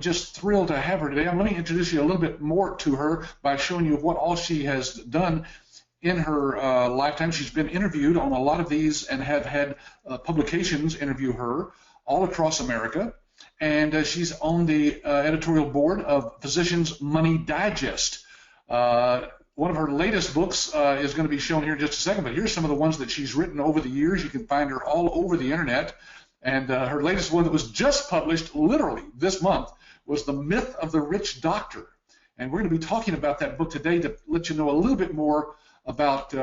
just thrilled to have her today. Let me introduce you a little bit more to her by showing you what all she has done in her lifetime. She's been interviewed on a lot of these and have had publications interview her all across America. And she's on the editorial board of Physicians Money Digest. One of her latest books is going to be shown here in just a second, but here's some of the ones that she's written over the years. You can find her all over the internet. And her latest one that was just published literally this month was The Myth of the Rich Doctor. And we're going to be talking about that book today to let you know a little bit more about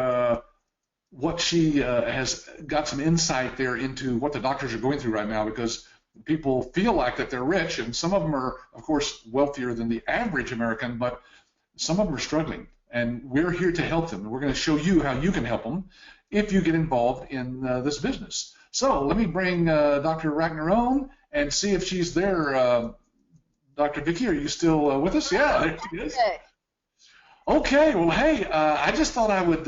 what she has got some insight there into what the doctors are going through right now, because people feel like that they're rich, and some of them are, of course, wealthier than the average American, but some of them are struggling. And we're here to help them. We're going to show you how you can help them if you get involved in this business. So let me bring Dr. Wagner on and see if she's there. Dr. Vicki, are you still with us? Yeah, there she is. Okay, well, hey, I just thought I would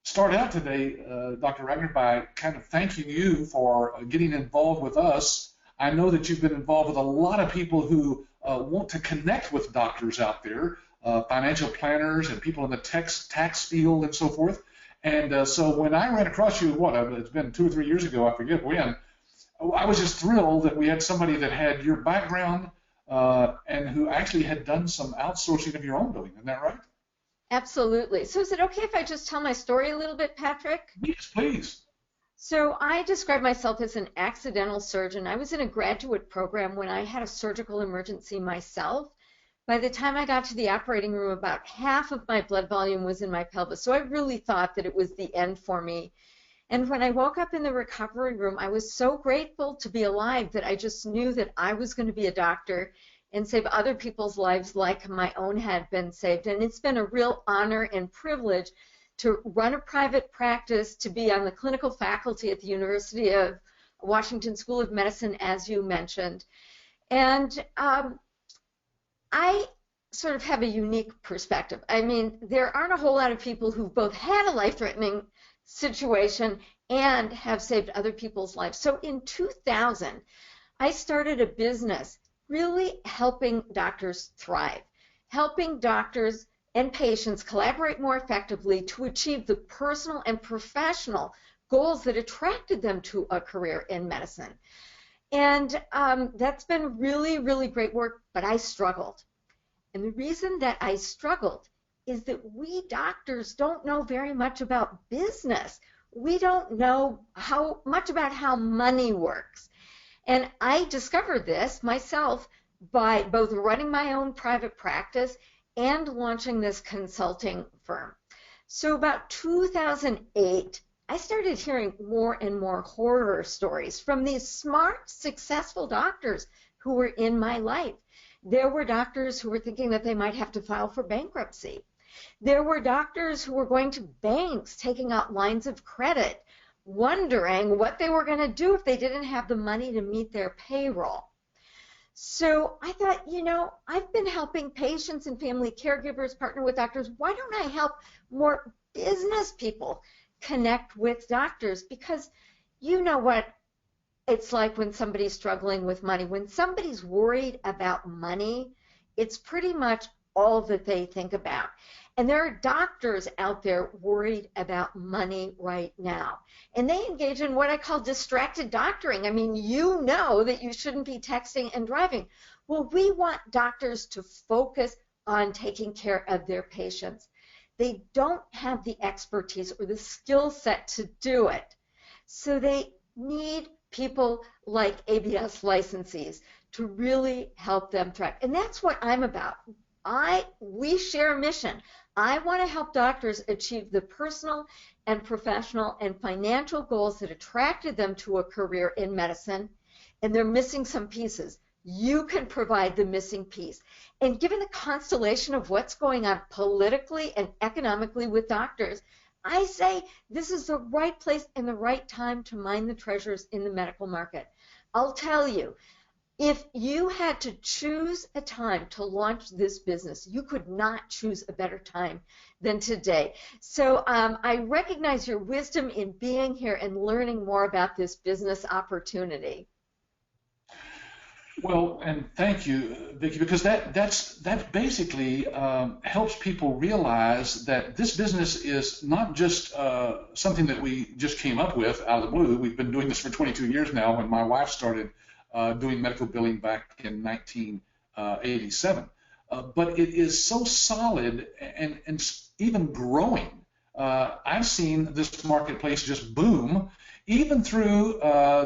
start out today, Dr. Wagner, by kind of thanking you for getting involved with us. I know that you've been involved with a lot of people who want to connect with doctors out there, financial planners and people in the tax field and so forth. And so when I ran across you, it's been 2 or 3 years ago, I forget when, I was just thrilled that we had somebody that had your background and who actually had done some outsourcing of your own billing. Isn't that right? Absolutely. So is it okay if I just tell my story a little bit, Patrick? Yes, please. So I describe myself as an accidental surgeon. I was in a graduate program when I had a surgical emergency myself. By the time I got to the operating room, about half of my blood volume was in my pelvis. So I really thought that it was the end for me. And when I woke up in the recovery room, I was so grateful to be alive that I just knew that I was going to be a doctor and save other people's lives like my own had been saved. And it's been a real honor and privilege to run a private practice, to be on the clinical faculty at the University of Washington School of Medicine, as you mentioned. And I sort of have a unique perspective. I mean, there aren't a whole lot of people who've both had a life-threatening situation and have saved other people's lives. So in 2000, I started a business really helping doctors thrive, helping doctors and patients collaborate more effectively to achieve the personal and professional goals that attracted them to a career in medicine. And that's been really, really great work, but I struggled. And the reason that I struggled is that we doctors don't know very much about business. We don't know much about how money works. And I discovered this myself by both running my own private practice and launching this consulting firm. So about 2008, I started hearing more and more horror stories from these smart, successful doctors who were in my life. There were doctors who were thinking that they might have to file for bankruptcy. There were doctors who were going to banks, taking out lines of credit, wondering what they were going to do if they didn't have the money to meet their payroll. So I thought, you know, I've been helping patients and family caregivers partner with doctors. Why don't I help more business people connect with doctors? Because you know what it's like when somebody's struggling with money. When somebody's worried about money, it's pretty much all that they think about. And there are doctors out there worried about money right now. And they engage in what I call distracted doctoring. I mean, you know that you shouldn't be texting and driving. Well, we want doctors to focus on taking care of their patients. They don't have the expertise or the skill set to do it. So they need people like ABS licensees to really help them thrive. And that's what I'm about. We share a mission. I want to help doctors achieve the personal and professional and financial goals that attracted them to a career in medicine, and they're missing some pieces. You can provide the missing piece. And given the constellation of what's going on politically and economically with doctors, I say this is the right place and the right time to mine the treasures in the medical market. I'll tell you, if you had to choose a time to launch this business, you could not choose a better time than today. So I recognize your wisdom in being here and learning more about this business opportunity. Well, and thank you, Vicki, because that basically helps people realize that this business is not just something that we just came up with out of the blue. We've been doing this for 22 years now. When my wife started doing medical billing back in 1987, but it is so solid and even growing. I've seen this marketplace just boom even through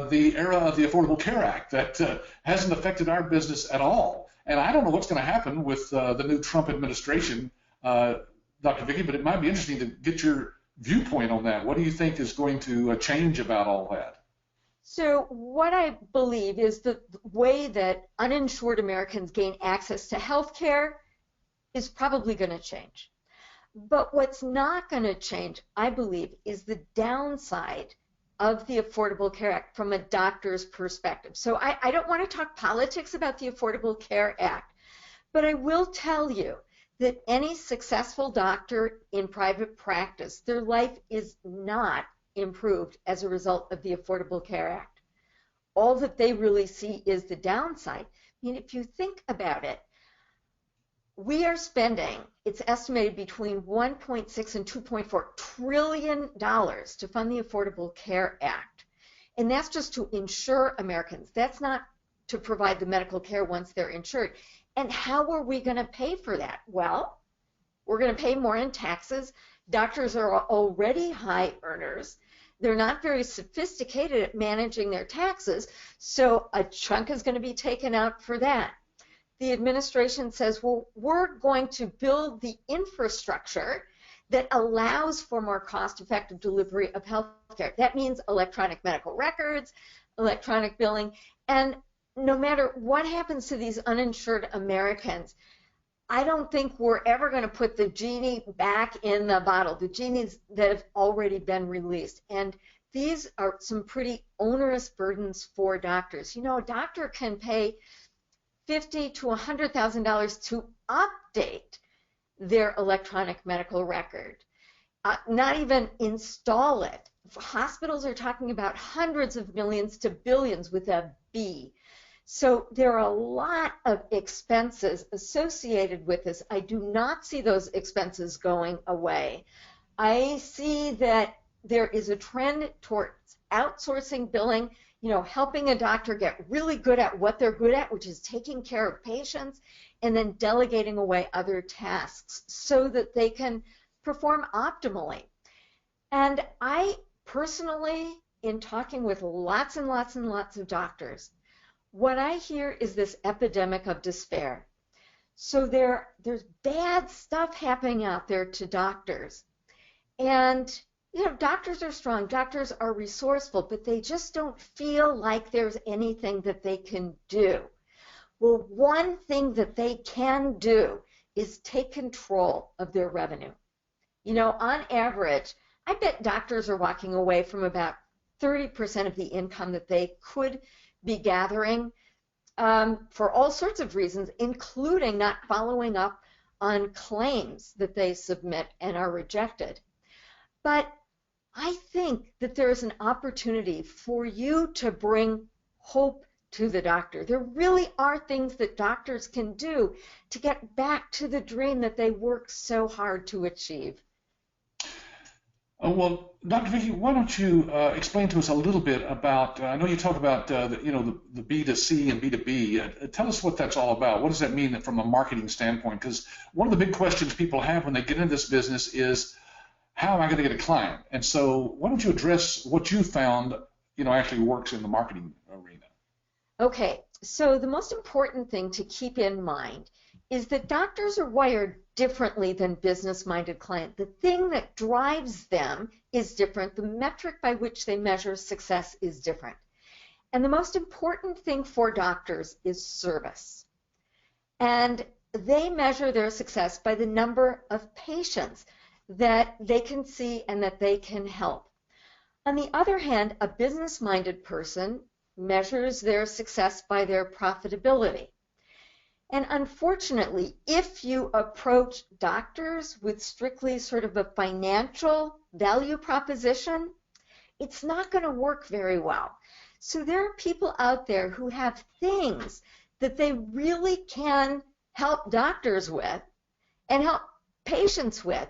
the era of the Affordable Care Act that hasn't affected our business at all. And I don't know what's going to happen with the new Trump administration, Dr. Vicki, but it might be interesting to get your viewpoint on that. What do you think is going to change about all that? So what I believe is the way that uninsured Americans gain access to health care is probably going to change. But what's not going to change, I believe, is the downside of the Affordable Care Act from a doctor's perspective. So I don't want to talk politics about the Affordable Care Act, but I will tell you that any successful doctor in private practice, their life is not improved as a result of the Affordable Care Act. All that they really see is the downside. I mean, if you think about it, we are spending, it's estimated, between 1.6 and 2.4 trillion dollars to fund the Affordable Care Act. And that's just to insure Americans. That's not to provide the medical care once they're insured. And how are we going to pay for that? Well, we're going to pay more in taxes. Doctors are already high earners. They're not very sophisticated at managing their taxes, so a chunk is going to be taken out for that. The administration says, well, we're going to build the infrastructure that allows for more cost-effective delivery of health care. That means electronic medical records, electronic billing, and no matter what happens to these uninsured Americans, I don't think we're ever going to put the genie back in the bottle, the genies that have already been released. And these are some pretty onerous burdens for doctors. You know, a doctor can pay $50,000 to $100,000 to update their electronic medical record, not even install it. Hospitals are talking about hundreds of millions to billions with a B. So there are a lot of expenses associated with this. I do not see those expenses going away. I see that there is a trend towards outsourcing billing, you know, helping a doctor get really good at what they're good at, which is taking care of patients, and then delegating away other tasks so that they can perform optimally. And I personally, in talking with lots and lots and lots of doctors, what I hear is this epidemic of despair. So there's bad stuff happening out there to doctors. And you know, doctors are strong, doctors are resourceful, but they just don't feel like there's anything that they can do. Well, one thing that they can do is take control of their revenue. You know, on average, I bet doctors are walking away from about 30% of the income that they could be gathering for all sorts of reasons, including not following up on claims that they submit and are rejected. But I think that there is an opportunity for you to bring hope to the doctor. There really are things that doctors can do to get back to the dream that they work so hard to achieve. Well, Dr. Vicki, why don't you explain to us a little bit about, I know you talk about the B2C and B2B. Tell us what that's all about. What does that mean from a marketing standpoint? Because one of the big questions people have when they get into this business is, how am I going to get a client? And so why don't you address what you found, actually works in the marketing arena? Okay, so the most important thing to keep in mind is that doctors are wired differently than business-minded clients. The thing that drives them is different. The metric by which they measure success is different. And the most important thing for doctors is service. And they measure their success by the number of patients that they can see and that they can help. On the other hand, a business-minded person measures their success by their profitability. And unfortunately, if you approach doctors with strictly sort of a financial value proposition, it's not going to work very well. So there are people out there who have things that they really can help doctors with and help patients with,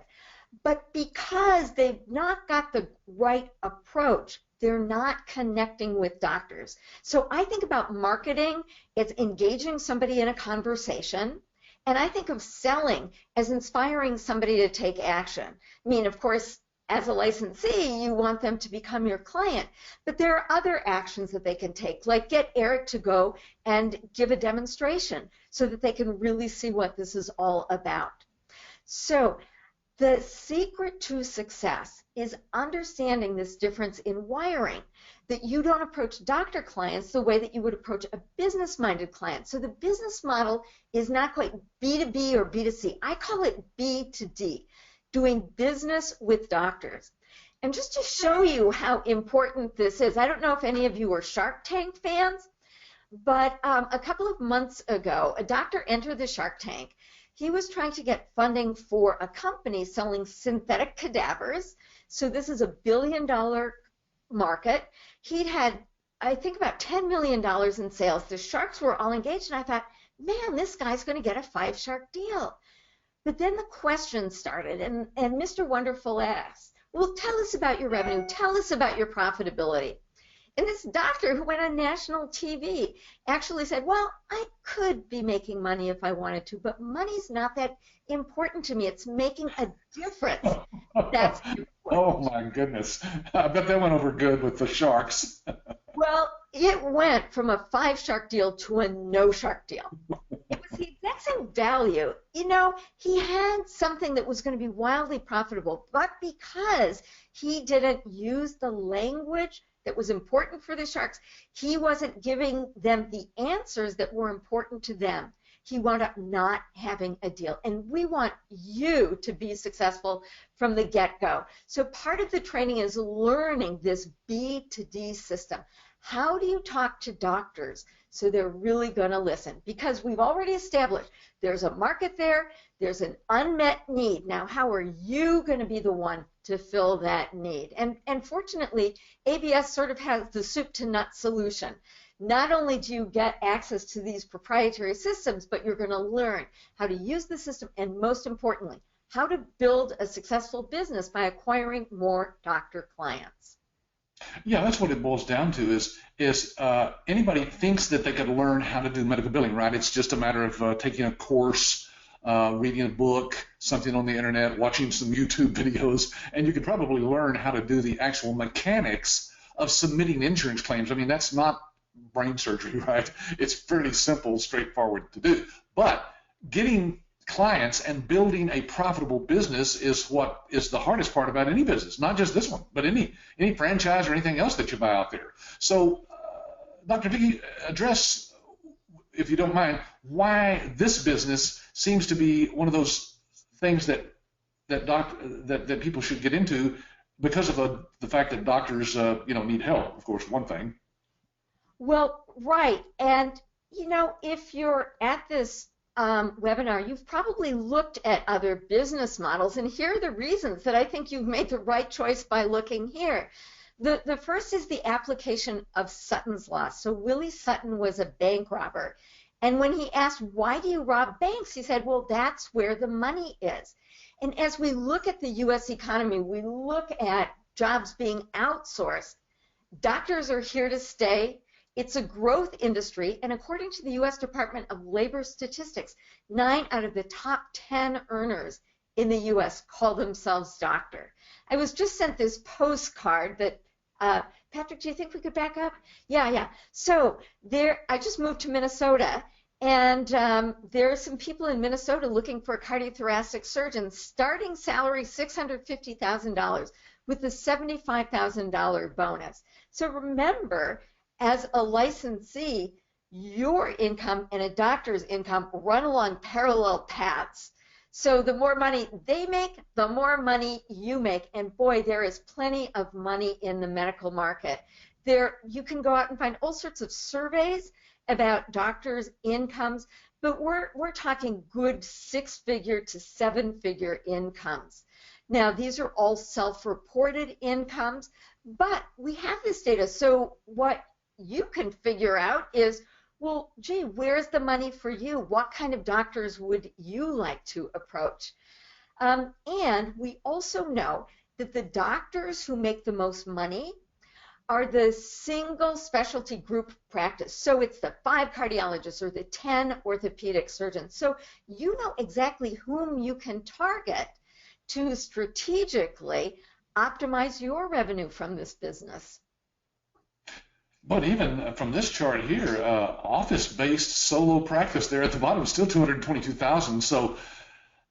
but because they've not got the right approach, they're not connecting with doctors. So I think about marketing, it's engaging somebody in a conversation, and I think of selling as inspiring somebody to take action. I mean, of course, as a licensee, you want them to become your client, but there are other actions that they can take, like get Eric to go and give a demonstration so that they can really see what this is all about. So the secret to success is understanding this difference in wiring, that you don't approach doctor clients the way that you would approach a business-minded client. So the business model is not quite B2B or B2C. I call it B2D, doing business with doctors. And just to show you how important this is, I don't know if any of you are Shark Tank fans, but a couple of months ago, a doctor entered the Shark Tank. He was trying to get funding for a company selling synthetic cadavers. So this is a billion-dollar market. He'd had, I think, about $10 million in sales. The sharks were all engaged, and I thought, man, this guy's going to get a 5-shark deal. But then the questions started, and Mr. Wonderful asked, well, tell us about your revenue. Tell us about your profitability. And this doctor who went on national TV actually said, well, I could be making money if I wanted to, but money's not that important to me. It's making a difference. That's important. Oh, my goodness. I bet that went over good with the sharks. Well, it went from a 5-shark deal to a no-shark deal. It was the exact same value. You know, he had something that was going to be wildly profitable, but because he didn't use the language that was important for the sharks, he wasn't giving them the answers that were important to them. He wound up not having a deal. And we want you to be successful from the get-go. So part of the training is learning this B2D system. How do you talk to doctors so they're really going to listen? Because we've already established there's a market there, there's an unmet need. Now, how are you going to be the one to fill that need? And fortunately, ABS sort of has the soup to nuts solution. Not only do you get access to these proprietary systems, but you're going to learn how to use the system, and most importantly, how to build a successful business by acquiring more doctor clients. Yeah, that's what it boils down to is anybody thinks that they could learn how to do medical billing, right? It's just a matter of taking a course, reading a book, something on the internet, watching some YouTube videos, and you could probably learn how to do the actual mechanics of submitting insurance claims. I mean, that's not brain surgery, right? It's fairly simple, straightforward to do. But getting clients and building a profitable business is what is the hardest part about any business, not just this one, but any franchise or anything else that you buy out there. So, Dr. Vicki, address, if you don't mind, why this business seems to be one of those things that people should get into because of the fact that doctors need help, of course, one thing. Well, right. And, if you're at this webinar, you've probably looked at other business models, and here are the reasons that I think you've made the right choice by looking here. The first is the application of Sutton's Law. So Willie Sutton was a bank robber, and when he asked, why do you rob banks, he said, well, that's where the money is. And as we look at the U.S. economy, we look at jobs being outsourced. Doctors are here to stay. It's a growth industry, and according to the U.S. Department of Labor statistics, 9 out of the top 10 earners in the U.S. call themselves doctor. I was just sent this postcard that, Patrick, do you think we could back up? Yeah. So I just moved to Minnesota, and there are some people in Minnesota looking for a cardiothoracic surgeon, starting salary $650,000 with a $75,000 bonus. So remember, as a licensee, your income and a doctor's income run along parallel paths. So the more money they make, the more money you make. And boy, there is plenty of money in the medical market. You can go out and find all sorts of surveys about doctors' incomes, but we're talking good 6-figure to 7-figure incomes. Now, these are all self-reported incomes, but we have this data. So what you can figure out is, well, gee, where's the money for you? What kind of doctors would you like to approach? And we also know that the doctors who make the most money are the single specialty group practice. So it's the 5 cardiologists or the 10 orthopedic surgeons. So you know exactly whom you can target to strategically optimize your revenue from this business. But even from this chart here, office-based solo practice there at the bottom is still 222,000. So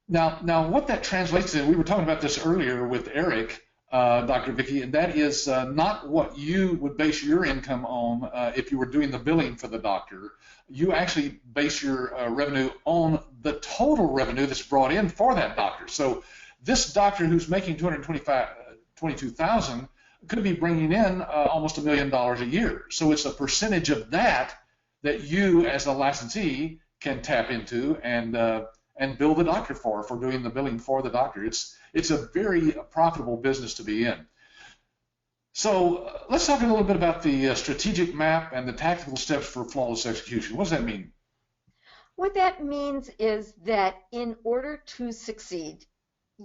now what that translates to, we were talking about this earlier with Eric, Dr. Vicki, and that is not what you would base your income on if you were doing the billing for the doctor. You actually base your revenue on the total revenue that's brought in for that doctor. So this doctor who's making 222,000 could be bringing in almost $1 million a year. So it's a percentage of that you, as a licensee, can tap into and bill the doctor for doing the billing for the doctor. It's a very profitable business to be in. So let's talk a little bit about the strategic map and the tactical steps for flawless execution. What does that mean? What that means is that in order to succeed,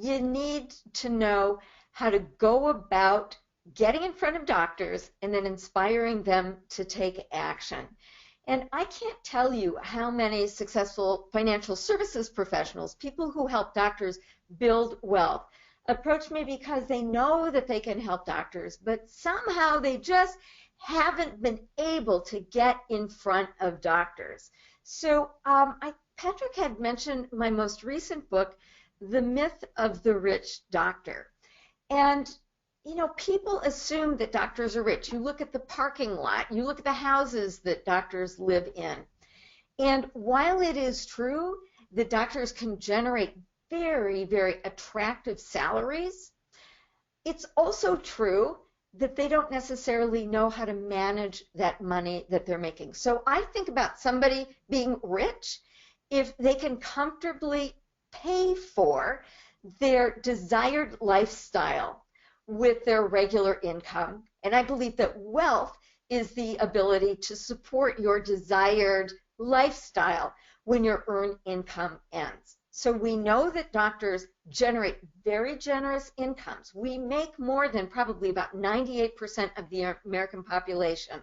you need to know how to go about getting in front of doctors and then inspiring them to take action. And I can't tell you how many successful financial services professionals, people who help doctors build wealth, approach me because they know that they can help doctors, but somehow they just haven't been able to get in front of doctors. So Patrick had mentioned my most recent book, The Myth of the Rich Doctor. And you know, people assume that doctors are rich. You look at the parking lot, you look at the houses that doctors live in. And while it is true that doctors can generate very, very attractive salaries, it's also true that they don't necessarily know how to manage that money that they're making. So I think about somebody being rich if they can comfortably pay for their desired lifestyle with their regular income. And I believe that wealth is the ability to support your desired lifestyle when your earned income ends. So we know that doctors generate very generous incomes. We make more than probably about 98% of the American population.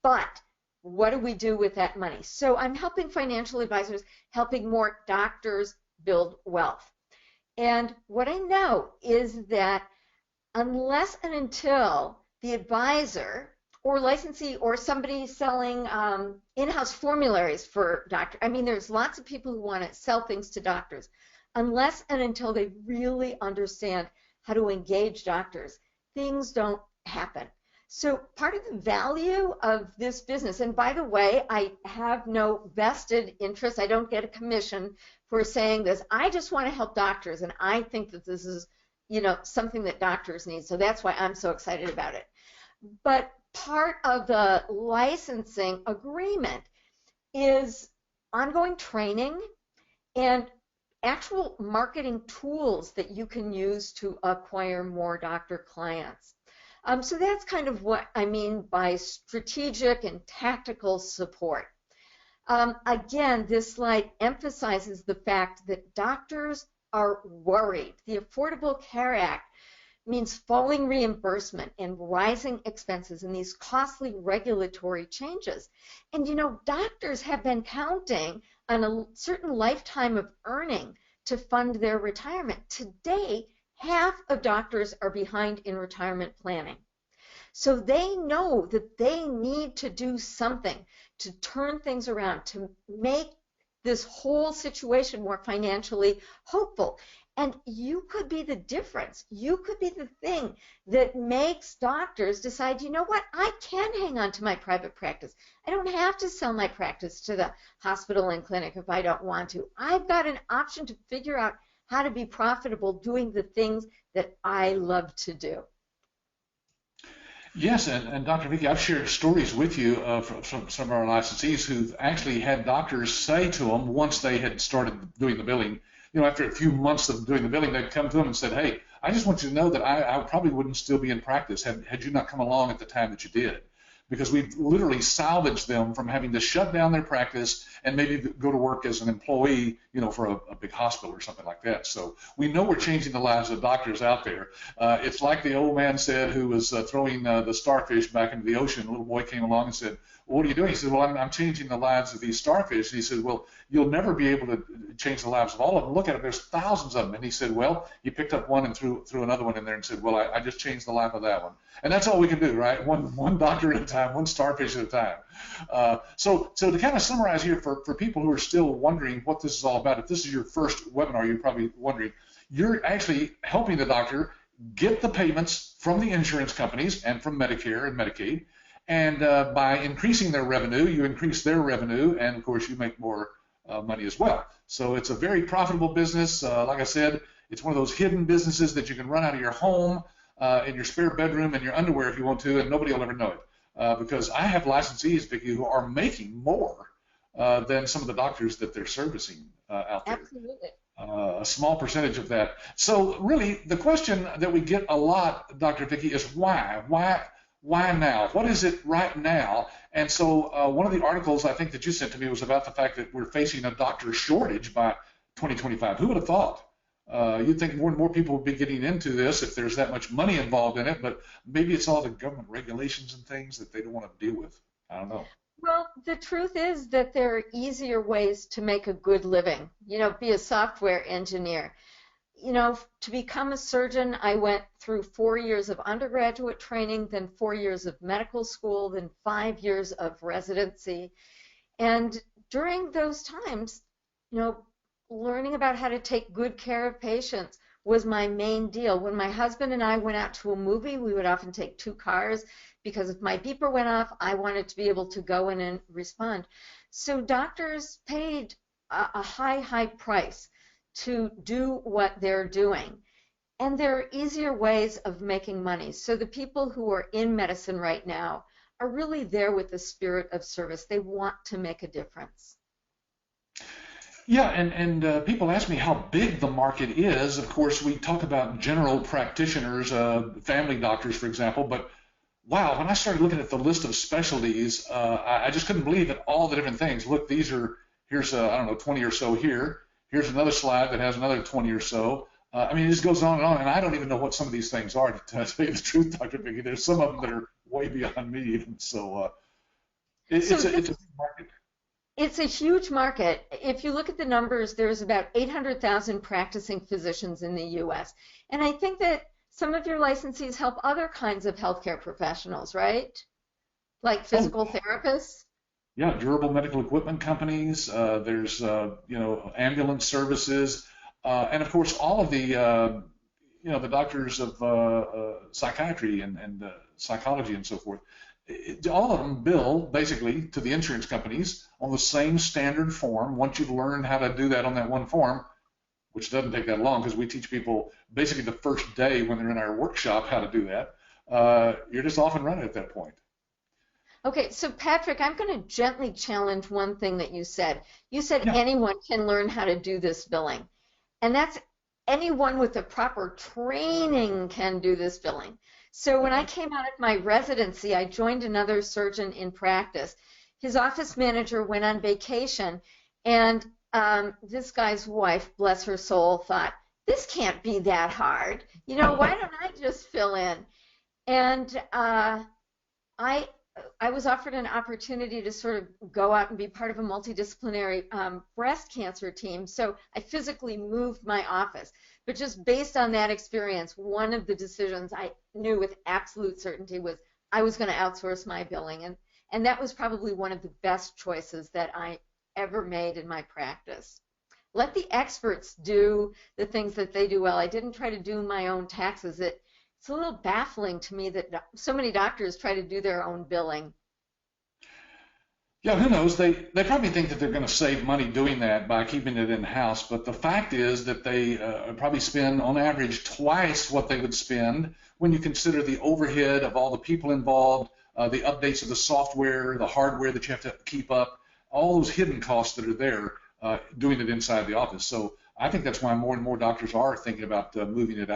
But what do we do with that money? So I'm helping financial advisors, helping more doctors build wealth. And what I know is that unless and until the advisor or licensee or somebody selling in-house formularies for doctors, I mean, there's lots of people who want to sell things to doctors, unless and until they really understand how to engage doctors, things don't happen. So part of the value of this business, and by the way, I have no vested interest, I don't get a commission for saying this, I just want to help doctors, and I think that this is something that doctors need. So that's why I'm so excited about it. But part of the licensing agreement is ongoing training and actual marketing tools that you can use to acquire more doctor clients. So that's kind of what I mean by strategic and tactical support. Again, this slide emphasizes the fact that doctors are worried. The Affordable Care Act means falling reimbursement and rising expenses and these costly regulatory changes. And doctors have been counting on a certain lifetime of earning to fund their retirement. Today, half of doctors are behind in retirement planning. So they know that they need to do something to turn things around, to make this whole situation more financially hopeful. And you could be the difference. You could be the thing that makes doctors decide, you know what, I can hang on to my private practice. I don't have to sell my practice to the hospital and clinic if I don't want to. I've got an option to figure out how to be profitable doing the things that I love to do. Yes, and Dr. Vicki, I've shared stories with you from some of our licensees who've actually had doctors say to them once they had started doing the billing, after a few months of doing the billing, they'd come to them and said, hey, I just want you to know that I probably wouldn't still be in practice had you not come along at the time that you did. because we've literally salvaged them from having to shut down their practice and maybe go to work as an employee, for a big hospital or something like that. So we know we're changing the lives of doctors out there. It's like the old man said who was throwing the starfish back into the ocean. A little boy came along and said, well, what are you doing? He said, well, I'm changing the lives of these starfish. And he said, well, you'll never be able to change the lives of all of them. Look at it, there's thousands of them. And he said, well, he picked up one and threw another one in there and said, well, I just changed the life of that one. And that's all we can do, right? One doctor at a time, one starfish at a time. So to kind of summarize here for people who are still wondering what this is all about, if this is your first webinar, you're probably wondering, you're actually helping the doctor get the payments from the insurance companies and from Medicare and Medicaid. And by increasing their revenue, you increase their revenue, and of course you make more money as well. So it's a very profitable business. Like I said, it's one of those hidden businesses that you can run out of your home, in your spare bedroom, in your underwear if you want to, and nobody will ever know it. Because I have licensees, Vicki, who are making more than some of the doctors that they're servicing out there. Absolutely. A small percentage of that. So really, the question that we get a lot, Dr. Vicki, is why? Why now? What is it right now? And so one of the articles I think that you sent to me was about the fact that we're facing a doctor shortage by 2025. Who would have thought? You'd think more and more people would be getting into this if there's that much money involved in it, but maybe it's all the government regulations and things that they don't want to deal with. I don't know. Well, the truth is that there are easier ways to make a good living. Be a software engineer. To become a surgeon, I went through 4 years of undergraduate training, then 4 years of medical school, then 5 years of residency. And during those times, learning about how to take good care of patients was my main deal. When my husband and I went out to a movie, we would often take 2 cars because if my beeper went off, I wanted to be able to go in and respond. So doctors paid a high price to do what they're doing. And there are easier ways of making money. So the people who are in medicine right now are really there with the spirit of service. They want to make a difference. Yeah, and people ask me how big the market is. Of course, we talk about general practitioners, family doctors, for example, but wow, when I started looking at the list of specialties, I just couldn't believe it, all the different things. Look, here's I don't know, 20 or so here. Here's another slide that has another 20 or so. I mean, it just goes on, and I don't even know what some of these things are, to tell you the truth, Dr. Vicki. There's some of them that are way beyond me even. So it's a big market. It's a huge market. If you look at the numbers, there's about 800,000 practicing physicians in the U.S. And I think that some of your licensees help other kinds of healthcare professionals, right? Like physical therapists? Yeah, durable medical equipment companies. There's ambulance services, and of course all of the the doctors of psychiatry and psychology and so forth. All of them bill basically to the insurance companies on the same standard form. Once you've learned how to do that on that one form, which doesn't take that long because we teach people basically the first day when they're in our workshop how to do that, you're just off and running at that point. Okay, so Patrick, I'm going to gently challenge one thing that you said. You said Yeah. anyone can learn how to do this billing. And that's anyone with the proper training can do this billing. So when I came out of my residency, I joined another surgeon in practice. His office manager went on vacation, and this guy's wife, bless her soul, thought, this can't be that hard. Why don't I just fill in? And I was offered an opportunity to sort of go out and be part of a multidisciplinary breast cancer team. So I physically moved my office. But just based on that experience, one of the decisions I knew with absolute certainty was I was going to outsource my billing. And that was probably one of the best choices that I ever made in my practice. Let the experts do the things that they do well. I didn't try to do my own taxes. It's a little baffling to me that so many doctors try to do their own billing. Yeah, who knows? They probably think that they're going to save money doing that by keeping it in-house, but the fact is that they probably spend, on average, twice what they would spend when you consider the overhead of all the people involved, the updates of the software, the hardware that you have to keep up, all those hidden costs that are there doing it inside the office. So I think that's why more and more doctors are thinking about moving it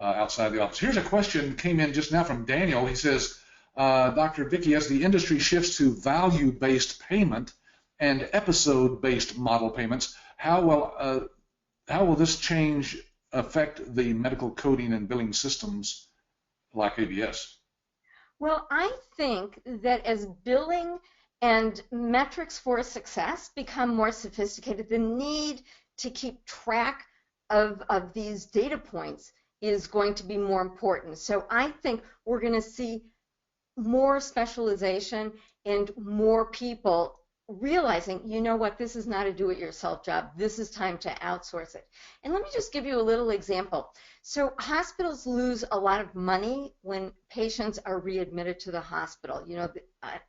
outside the office. Here's a question that came in just now from Daniel. He says, Dr. Vicki, as the industry shifts to value-based payment and episode-based model payments, how will this change affect the medical coding and billing systems like ABS? Well, I think that as billing and metrics for success become more sophisticated, the need to keep track of these data points is going to be more important. So I think we're going to see more specialization and more people realizing, you know what, this is not a do-it-yourself job. This is time to outsource it. And let me just give you a little example. So hospitals lose a lot of money when patients are readmitted to the hospital. You know,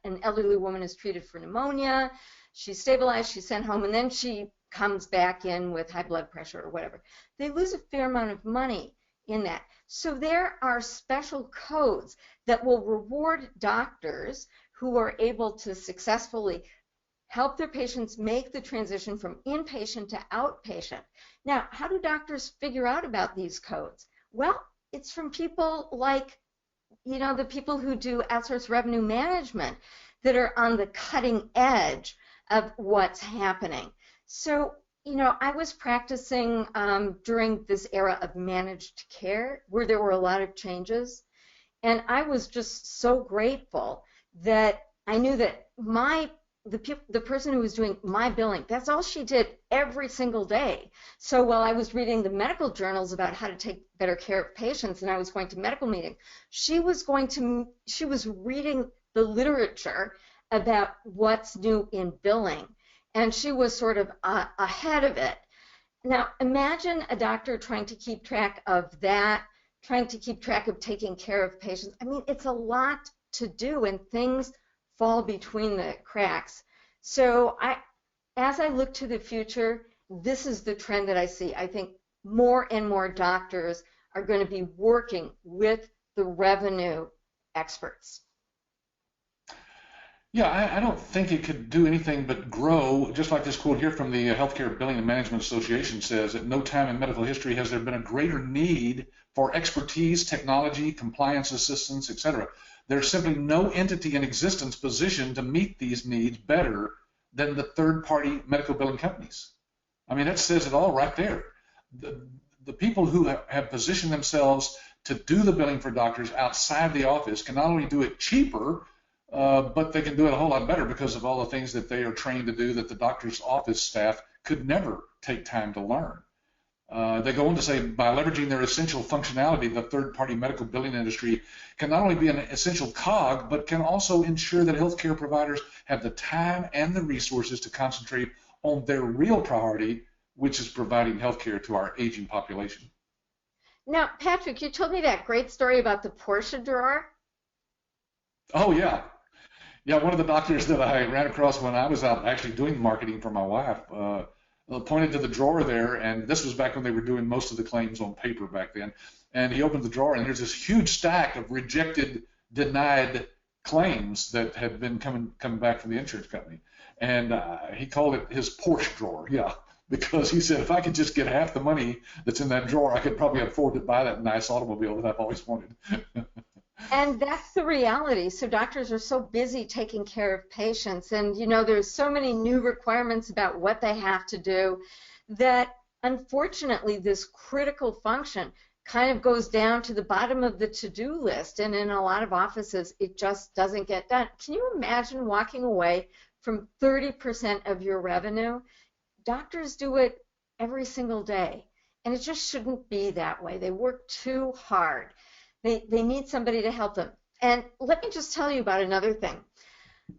an elderly woman is treated for pneumonia, she's stabilized, she's sent home, and then she comes back in with high blood pressure or whatever. They lose a fair amount of money in that. So there are special codes that will reward doctors who are able to successfully help their patients make the transition from inpatient to outpatient. Now, how do doctors figure out about these codes? Well, it's from people like, you know, the people who do outsourced revenue management that are on the cutting edge of what's happening. So, you know, I was practicing during this era of managed care where there were a lot of changes, and I was just so grateful that I knew that the person who was doing my billing, that's all she did every single day. So while I was reading the medical journals about how to take better care of patients and I was going to medical meetings, she was reading the literature about what's new in billing, and she was sort of ahead of it. Now imagine a doctor trying to keep track of that, trying to keep track of taking care of patients. I mean, it's a lot to do and things fall between the cracks. So as I look to the future, this is the trend that I see. I think more and more doctors are going to be working with the revenue experts. Yeah, I don't think it could do anything but grow, just like this quote here from the Healthcare Billing and Management Association says, at no time in medical history has there been a greater need for expertise, technology, compliance assistance, etc. There's simply no entity in existence positioned to meet these needs better than the third-party medical billing companies. I mean, that says it all right there. The people who have positioned themselves to do the billing for doctors outside the office can not only do it cheaper, but they can do it a whole lot better because of all the things that they are trained to do that the doctor's office staff could never take time to learn. They go on to say, by leveraging their essential functionality, the third-party medical billing industry can not only be an essential cog, but can also ensure that healthcare providers have the time and the resources to concentrate on their real priority, which is providing healthcare to our aging population. Now, Patrick, you told me that great story about the Porsche drawer. Oh, yeah. Yeah, one of the doctors that I ran across when I was out actually doing marketing for my wife pointed to the drawer there, and this was back when they were doing most of the claims on paper back then. And he opened the drawer, and there's this huge stack of rejected, denied claims that had been coming back from the insurance company. And he called it his Porsche drawer, yeah, because he said if I could just get half the money that's in that drawer, I could probably afford to buy that nice automobile that I've always wanted. And that's the reality. So doctors are so busy taking care of patients, and you know, there's so many new requirements about what they have to do that unfortunately this critical function kind of goes down to the bottom of the to-do list, and in a lot of offices it just doesn't get done. Can you imagine walking away from 30% of your revenue? Doctors do it every single day, and it just shouldn't be that way. They work too hard. They need somebody to help them. And let me just tell you about another thing.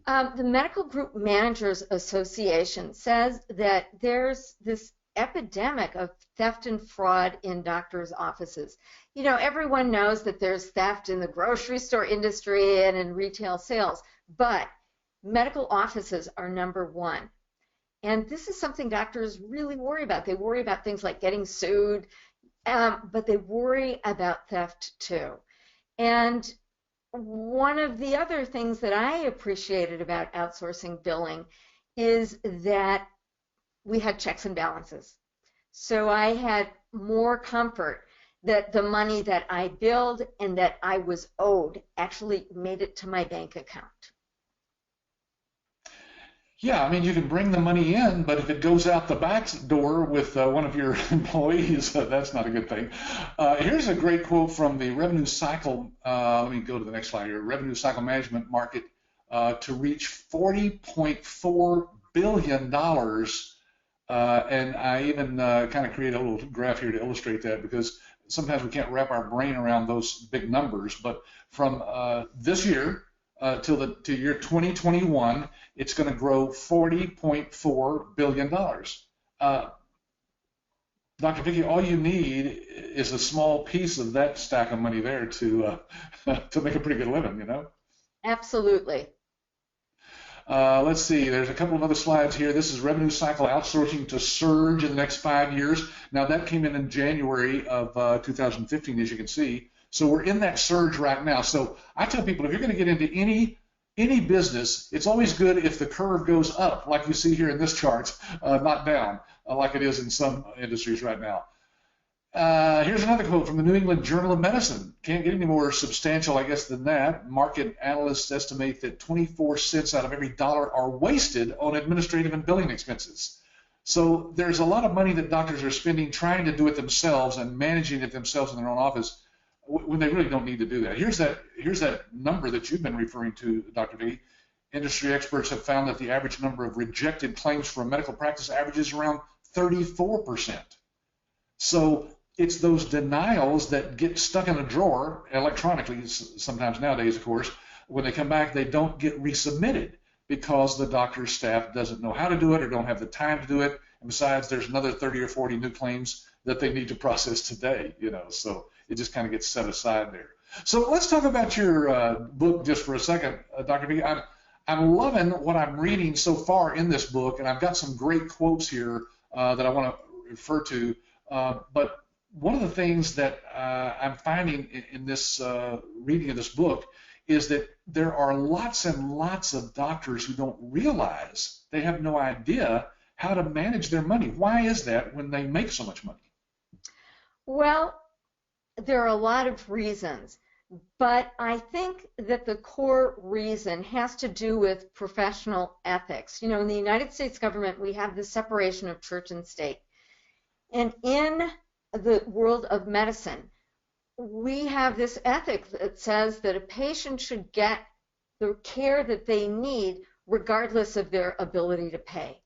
The Medical Group Managers Association says that there's this epidemic of theft and fraud in doctors' offices. You know, everyone knows that there's theft in the grocery store industry and in retail sales, but medical offices are number one. And this is something doctors really worry about. They worry about things like getting sued, but they worry about theft too. And one of the other things that I appreciated about outsourcing billing is that we had checks and balances. So I had more comfort that the money that I billed and that I was owed actually made it to my bank account. Yeah, I mean, you can bring the money in, but if it goes out the back door with one of your employees, that's not a good thing. Here's a great quote from the revenue cycle. Let me go to the next slide here. Revenue cycle management market to reach $40.4 billion. And I even kind of create a little graph here to illustrate that, because sometimes we can't wrap our brain around those big numbers. But from this year to year 2021, it's going to grow $40.4 billion. Dr. Vicki, all you need is a small piece of that stack of money there to make a pretty good living, you know? Absolutely. Let's see, there's a couple of other slides here. This is revenue cycle outsourcing to surge in the next 5 years. Now, that came in January of 2015, as you can see. So we're in that surge right now. So I tell people, if you're going to get into any business, it's always good if the curve goes up, like you see here in this chart, not down, like it is in some industries right now. Here's another quote from the New England Journal of Medicine. Can't get any more substantial, I guess, than that. Market analysts estimate that 24 cents out of every dollar are wasted on administrative and billing expenses. So there's a lot of money that doctors are spending trying to do it themselves and managing it themselves in their own office when they really don't need to do that. Here's that number that you've been referring to, Dr. Vicki. Industry experts have found that the average number of rejected claims for a medical practice averages around 34%. So it's those denials that get stuck in a drawer electronically, sometimes nowadays, of course. When they come back, they don't get resubmitted because the doctor's staff doesn't know how to do it or don't have the time to do it. And besides, there's another 30 or 40 new claims that they need to process today, you know, so it just kind of gets set aside there. So let's talk about your book just for a second, Dr. Vicki. I'm loving what I'm reading so far in this book, and I've got some great quotes here that I want to refer to. But one of the things that I'm finding in this reading of this book is that there are lots and lots of doctors who don't realize, they have no idea how to manage their money. Why is that when they make so much money? Well, there are a lot of reasons, but I think that the core reason has to do with professional ethics. You know, in the United States government, we have the separation of church and state. And in the world of medicine, we have this ethic that says that a patient should get the care that they need regardless of their ability to pay.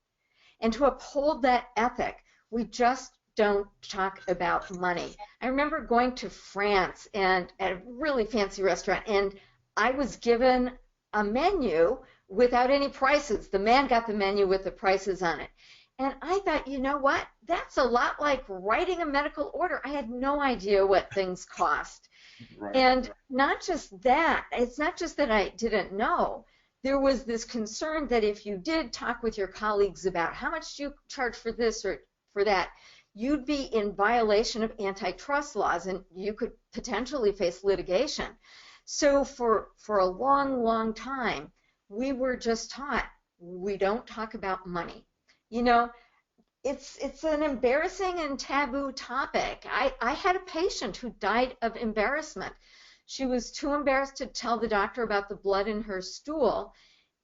And to uphold that ethic, we just don't talk about money. I remember going to France and at a really fancy restaurant, and I was given a menu without any prices. The man got the menu with the prices on it. And I thought, you know what? That's a lot like writing a medical order. I had no idea what things cost. Right. And not just that, it's not just that I didn't know. There was this concern that if you did talk with your colleagues about how much do you charge for this or for that, you'd be in violation of antitrust laws and you could potentially face litigation. So for a long, long time, we were just taught we don't talk about money. You know, it's an embarrassing and taboo topic. I had a patient who died of embarrassment. She was too embarrassed to tell the doctor about the blood in her stool.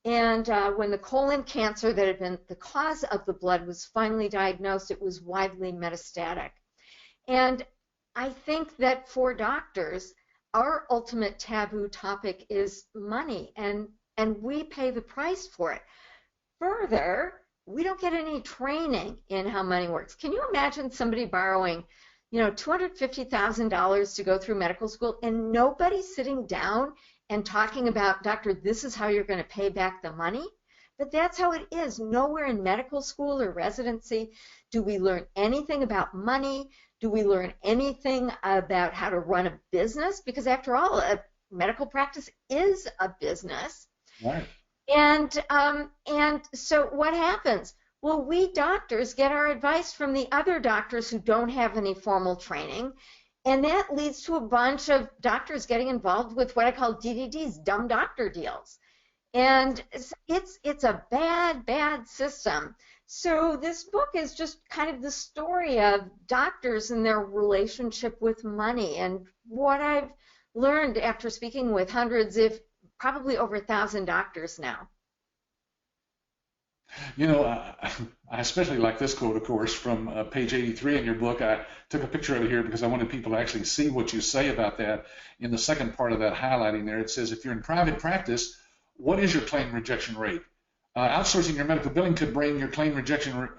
And when the colon cancer that had been the cause of the blood was finally diagnosed, it was widely metastatic. And I think that for doctors, our ultimate taboo topic is money, and we pay the price for it. Further, we don't get any training in how money works. Can you imagine somebody borrowing, you know, $250,000 to go through medical school and nobody sitting down and talking about, doctor, this is how you're going to pay back the money? But that's how it is. Nowhere in medical school or residency do we learn anything about money. Do we learn anything about how to run a business? Because after all, a medical practice is a business. Right. And so what happens? Well, we doctors get our advice from the other doctors who don't have any formal training, and that leads to a bunch of doctors getting involved with what I call DDDs, dumb doctor deals. And it's a bad, bad system So this book is just kind of the story of doctors and their relationship with money, and what I've learned after speaking with hundreds, if probably over 1,000 doctors now. You know, I especially like this quote, of course, from page 83 in your book. I took a picture of it here because I wanted people to actually see what you say about that. In the second part of that highlighting there, it says, if you're in private practice, what is your claim rejection rate? Outsourcing your medical billing could bring your claim rejection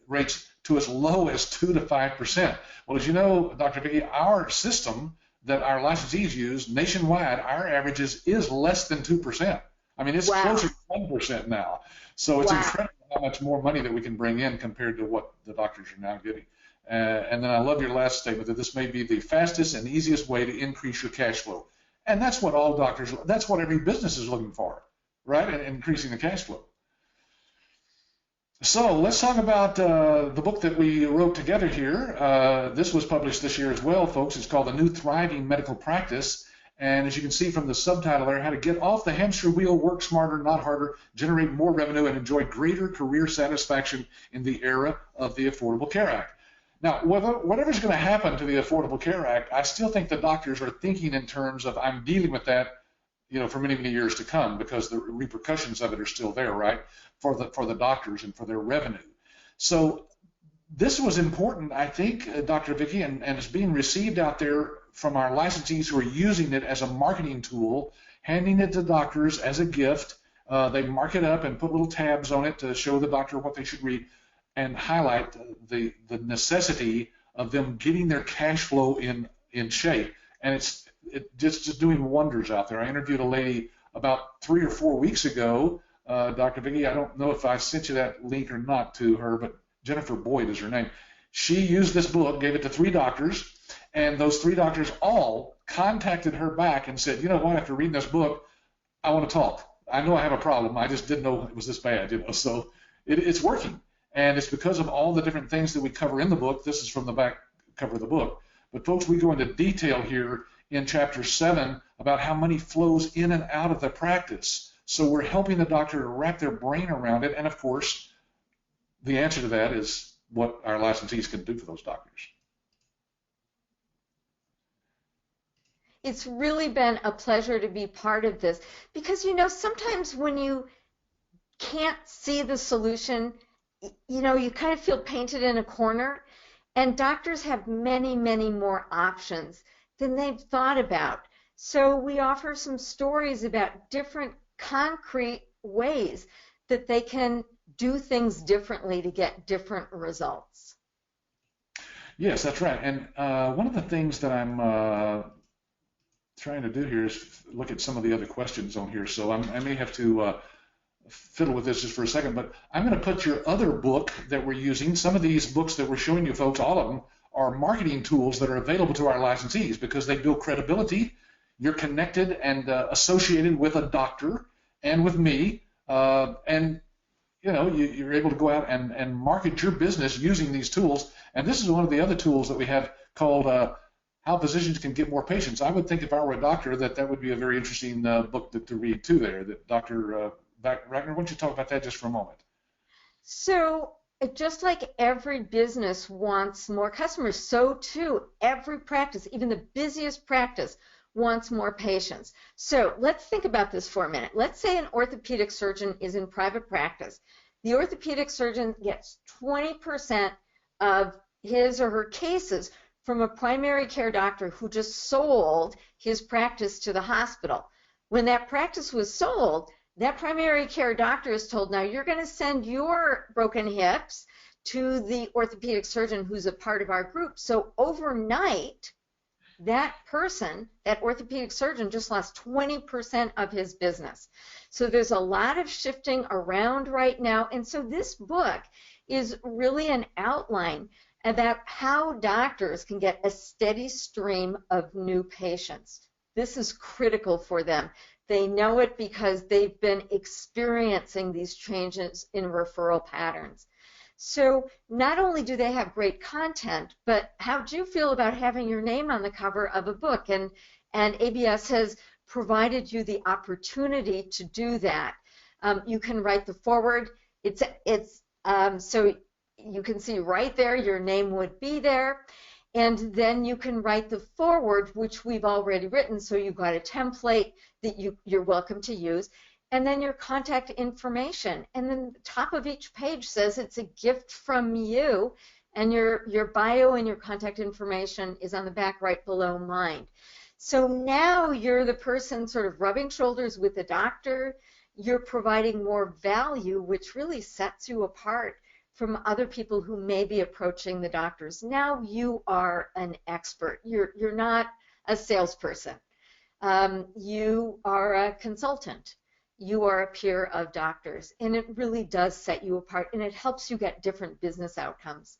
rates to as low as 2 to 5%. Well, as you know, Dr. Vicki, our system that our licensees use nationwide, our averages is less than 2%. I mean, it's closer to 1% now. So it's incredible how much more money that we can bring in compared to what the doctors are now getting. And then I love your last statement that this may be the fastest and easiest way to increase your cash flow. And that's what all doctors, that's what every business is looking for, right? And increasing the cash flow. So let's talk about the book that we wrote together here. This was published this year as well, folks. It's called The New Thriving Medical Practice. And as you can see from the subtitle there, how to get off the hamster wheel, work smarter, not harder, generate more revenue, and enjoy greater career satisfaction in the era of the Affordable Care Act. Now, whatever's going to happen to the Affordable Care Act, I still think the doctors are thinking in terms of, I'm dealing with that, you know, for many, many years to come, because the repercussions of it are still there, right, for the doctors and for their revenue. So this was important, I think, Dr. Vicki, and it's being received out there from our licensees who are using it as a marketing tool, handing it to doctors as a gift. They mark it up and put little tabs on it to show the doctor what they should read, and highlight the necessity of them getting their cash flow in shape. And it's just doing wonders out there. I interviewed a lady about 3 or 4 weeks ago, Dr. Vicki. I don't know if I sent you that link or not to her, but Jennifer Boyd is her name. She used this book, gave it to 3 doctors, and those 3 doctors all contacted her back and said, you know what, after reading this book, I want to talk. I know I have a problem. I just didn't know it was this bad, you know. So it's working. And it's because of all the different things that we cover in the book. This is from the back cover of the book. But folks, we go into detail here in chapter 7 about how money flows in and out of the practice. So we're helping the doctor to wrap their brain around it. And of course, the answer to that is what our licensees can do for those doctors. It's really been a pleasure to be part of this, because, you know, sometimes when you can't see the solution, you know, you kind of feel painted in a corner, and doctors have many, many more options than they've thought about. So we offer some stories about different concrete ways that they can do things differently to get different results. Yes, that's right. And one of the things that I'm trying to do here is look at some of the other questions on here. So I may have to fiddle with this just for a second, but I'm going to put your other book that we're using. Some of these books that we're showing you folks, all of them, are marketing tools that are available to our licensees because they build credibility. You're connected and associated with a doctor and with me, and you know, you're able to go out and market your business using these tools. And this is one of the other tools that we have called How Physicians Can Get More Patients. I would think if I were a doctor that would be a very interesting book to read too there. That Dr. Wagner, why don't you talk about that just for a moment? So just like every business wants more customers, so too every practice, even the busiest practice, wants more patients. So let's think about this for a minute. Let's say an orthopedic surgeon is in private practice. The orthopedic surgeon gets 20% of his or her cases from a primary care doctor who just sold his practice to the hospital. When that practice was sold, that primary care doctor is told, now you're going to send your broken hips to the orthopedic surgeon who's a part of our group. So overnight, that person, that orthopedic surgeon, just lost 20% of his business. So there's a lot of shifting around right now. And so this book is really an outline about how doctors can get a steady stream of new patients. This is critical for them. They know it because they've been experiencing these changes in referral patterns. So not only do they have great content, but how do you feel about having your name on the cover of a book? And ABS has provided you the opportunity to do that. You can write the foreword. It's So you can see right there your name would be there. And then you can write the foreword, which we've already written. So you've got a template that you're welcome to use. And then your contact information. And then the top of each page says it's a gift from you. And your bio and your contact information is on the back right below mine. So now you're the person sort of rubbing shoulders with the doctor. You're providing more value, which really sets you apart from other people who may be approaching the doctors. Now you are an expert. You're not a salesperson. You are a consultant. You are a peer of doctors. And it really does set you apart, and it helps you get different business outcomes.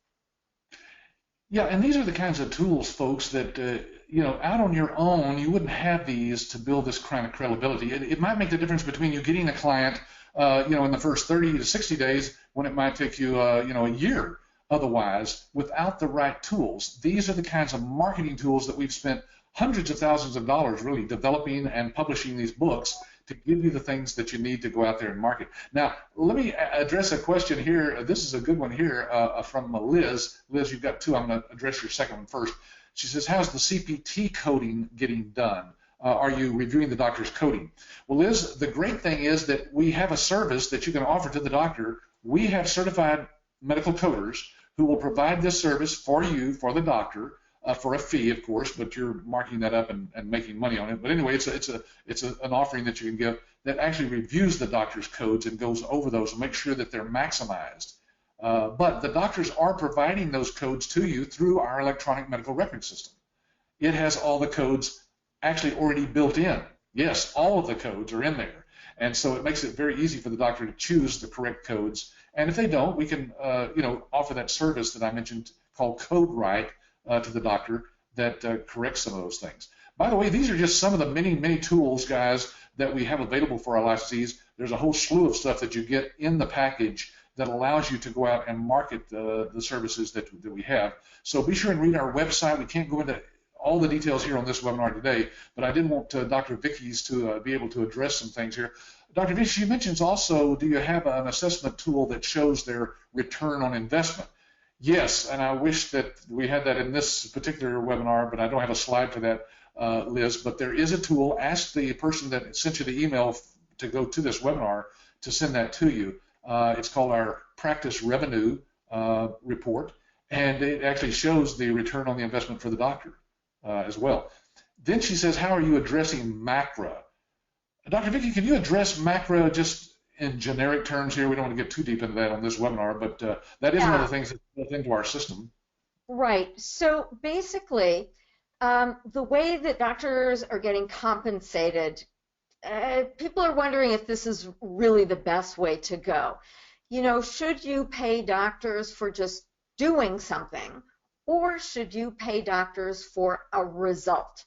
Yeah, and these are the kinds of tools, folks, that, out on your own, you wouldn't have these to build this kind of credibility. It might make the difference between you getting a client, in the first 30 to 60 days when it might take you, a year otherwise without the right tools. These are the kinds of marketing tools that we've spent hundreds of thousands of dollars really developing and publishing these books to give you the things that you need to go out there and market. Now, let me address a question here. This is a good one here from Liz. Liz, you've got two. I'm going to address your second one first. She says, how's the CPT coding getting done? Are you reviewing the doctor's coding? Well, Liz, the great thing is that we have a service that you can offer to the doctor. We have certified medical coders who will provide this service for you, for the doctor, for a fee, of course, but you're marking that up and making money on it. But anyway, it's an offering that you can give that actually reviews the doctor's codes and goes over those and makes sure that they're maximized. But the doctors are providing those codes to you through our electronic medical record system. It has all the codes actually already built in. Yes, all of the codes are in there. And so it makes it very easy for the doctor to choose the correct codes. And if they don't, we can offer that service that I mentioned called Code Right to the doctor that corrects some of those things. By the way, these are just some of the many, many tools, guys, that we have available for our licensees. There's a whole slew of stuff that you get in the package that allows you to go out and market the services that we have. So be sure and read our website. We can't go into all the details here on this webinar today, but I did want Dr. Vicki's to be able to address some things here. Dr. Vicki, she mentions also, do you have an assessment tool that shows their return on investment? Yes, and I wish that we had that in this particular webinar, but I don't have a slide for that, Liz. But there is a tool. Ask the person that sent you the email to go to this webinar to send that to you. It's called our Practice Revenue Report, and it actually shows the return on the investment for the doctor as well. Then she says, how are you addressing MACRA? Dr. Vicki, can you address MACRA just in generic terms here? We don't want to get too deep into that on this webinar, but that is one of the things that's built into our system. Right. So basically, the way that doctors are getting compensated, people are wondering if this is really the best way to go. Should you pay doctors for just doing something, or should you pay doctors for a result?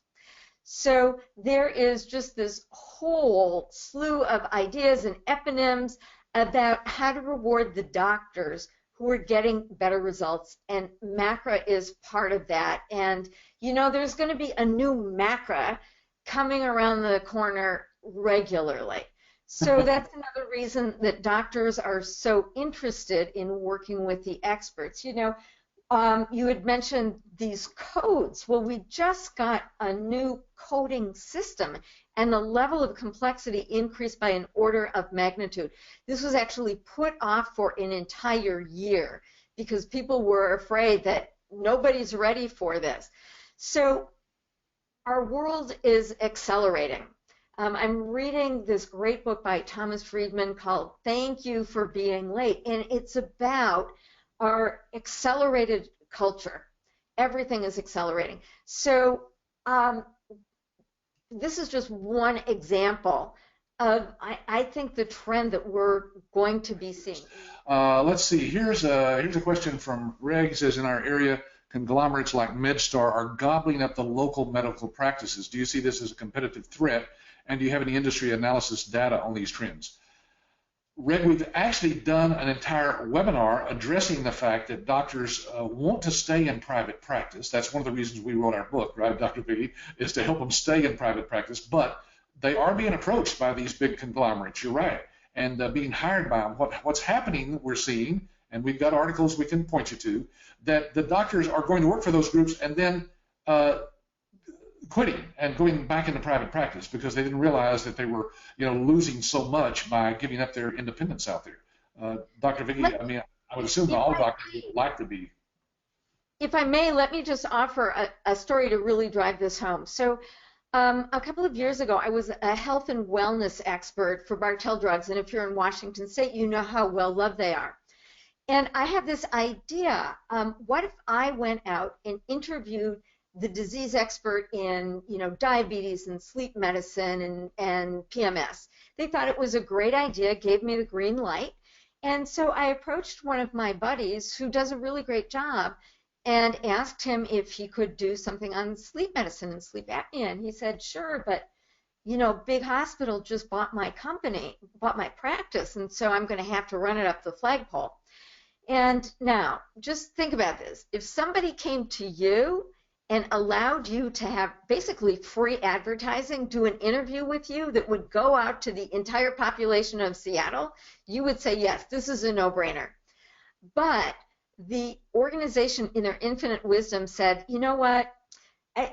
So there is just this whole slew of ideas and eponyms about how to reward the doctors who are getting better results, and MACRA is part of that. And there's going to be a new MACRA coming around the corner regularly. So that's another reason that doctors are so interested in working with the experts. You had mentioned these codes. Well, we just got a new coding system, and the level of complexity increased by an order of magnitude. This was actually put off for an entire year because people were afraid that nobody's ready for this. So our world is accelerating. I'm reading this great book by Thomas Friedman called Thank You for Being Late, and it's about our accelerated culture. Everything is accelerating. So this is just one example of, I think, the trend that we're going to be seeing. Let's see. Here's a question from Reg. He says, in our area, conglomerates like MedStar are gobbling up the local medical practices. Do you see this as a competitive threat? And do you have any industry analysis data on these trends? Reg, we've actually done an entire webinar addressing the fact that doctors want to stay in private practice. That's one of the reasons we wrote our book, right, Dr. Vicki, is to help them stay in private practice. But they are being approached by these big conglomerates, you're right, and being hired by them. What's happening, we're seeing, and we've got articles we can point you to, that the doctors are going to work for those groups and then quitting and going back into private practice because they didn't realize that they were, losing so much by giving up their independence out there. Dr. Vicki, I mean, I would assume that all doctors would like to be. If I may, let me just offer a story to really drive this home. So a couple of years ago, I was a health and wellness expert for Bartell Drugs, and if you're in Washington State, you know how well loved they are. And I had this idea, what if I went out and interviewed the disease expert in, diabetes and sleep medicine and PMS. They thought it was a great idea, gave me the green light. And so I approached one of my buddies who does a really great job and asked him if he could do something on sleep medicine and sleep apnea. And he said, sure, but, big hospital just bought my company, bought my practice, and so I'm going to have to run it up the flagpole. And now, just think about this. If somebody came to you and allowed you to have basically free advertising, do an interview with you that would go out to the entire population of Seattle, you would say, yes, this is a no-brainer. But the organization, in their infinite wisdom, said, you know what,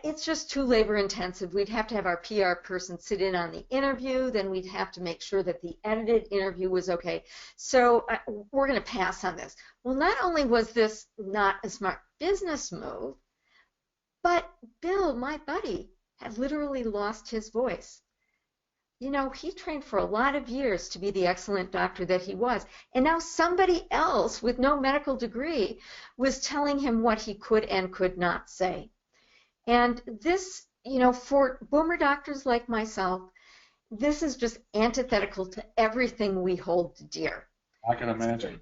it's just too labor-intensive. We'd have to have our PR person sit in on the interview, then we'd have to make sure that the edited interview was okay. So we're going to pass on this. Well, not only was this not a smart business move, but Bill, my buddy, had literally lost his voice. He trained for a lot of years to be the excellent doctor that he was. And now somebody else with no medical degree was telling him what he could and could not say. And this, for boomer doctors like myself, this is just antithetical to everything we hold dear. I can imagine.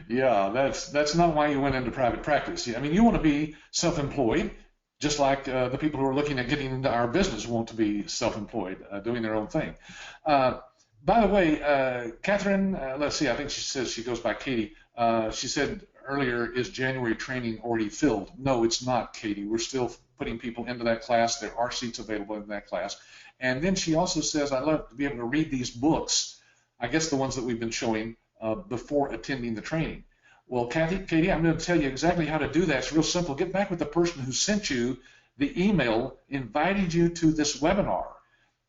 Yeah, that's not why you went into private practice. I mean, you want to be self-employed, just like the people who are looking at getting into our business want to be self-employed, doing their own thing. By the way, Catherine, let's see, I think she says she goes by Katie. She said earlier, is January training already filled? No, it's not, Katie. We're still putting people into that class. There are seats available in that class. And then she also says, I'd love to be able to read these books, I guess the ones that we've been showing, before attending the training. Well, Katie, I'm going to tell you exactly how to do that. It's real simple. Get back with the person who sent you the email inviting you to this webinar.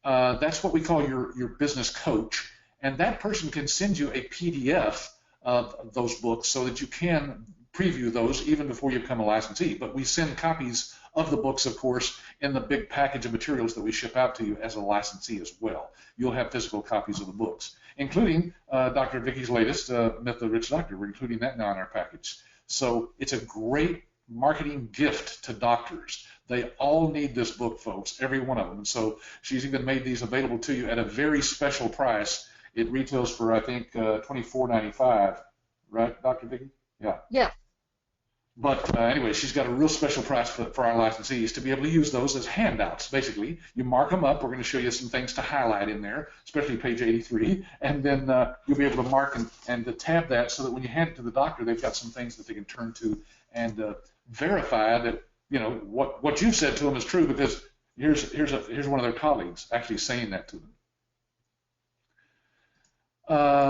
That's what we call your business coach. And that person can send you a PDF of those books so that you can preview those even before you become a licensee. But we send copies of the books, of course, in the big package of materials that we ship out to you as a licensee as well. You'll have physical copies of the books, including Dr. Vicki's latest, Myth of the Rich Doctor. We're including that now in our package. So it's a great marketing gift to doctors. They all need this book, folks, every one of them. And so she's even made these available to you at a very special price. It retails for, I think, $24.95, right, Dr. Vicki? Yeah. Yeah. But anyway, she's got a real special price for our licensees to be able to use those as handouts, basically. You mark them up. We're going to show you some things to highlight in there, especially page 83. And then you'll be able to mark and to tab that so that when you hand it to the doctor, they've got some things that they can turn to and verify that, what you've said to them is true, because here's one of their colleagues actually saying that to them.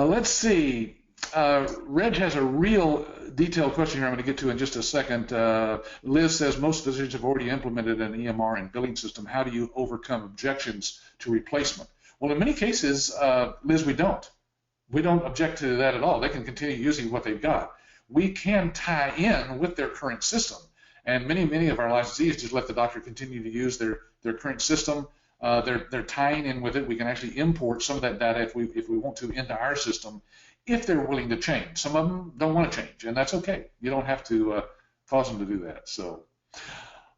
Let's see. Reg has a real detailed question here I'm going to get to in just a second. Liz says most physicians have already implemented an EMR and billing system. How do you overcome objections to replacement? Well, in many cases, Liz, we don't. We don't object to that at all. They can continue using what they've got. We can tie in with their current system. And many of our licensees just let the doctor continue to use their current system. They're tying in with it. We can actually import some of that data if we want to into our system, if they're willing to change. Some of them don't want to change, and that's okay. You don't have to cause them to do that. So,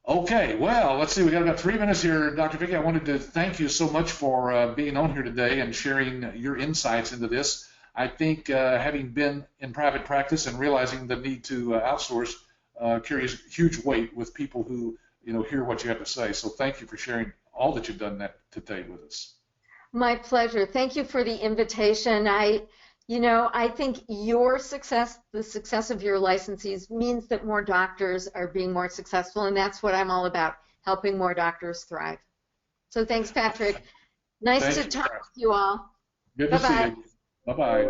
okay, well, let's see. We got about 3 minutes here, Dr. Vicki. I wanted to thank you so much for being on here today and sharing your insights into this. I think having been in private practice and realizing the need to outsource carries huge weight with people who hear what you have to say. So thank you for sharing all that you've done today with us. My pleasure. Thank you for the invitation. I think your success, the success of your licensees, means that more doctors are being more successful, and that's what I'm all about, helping more doctors thrive. So thanks, Patrick. Nice to talk with you all. Good to see you. Bye-bye.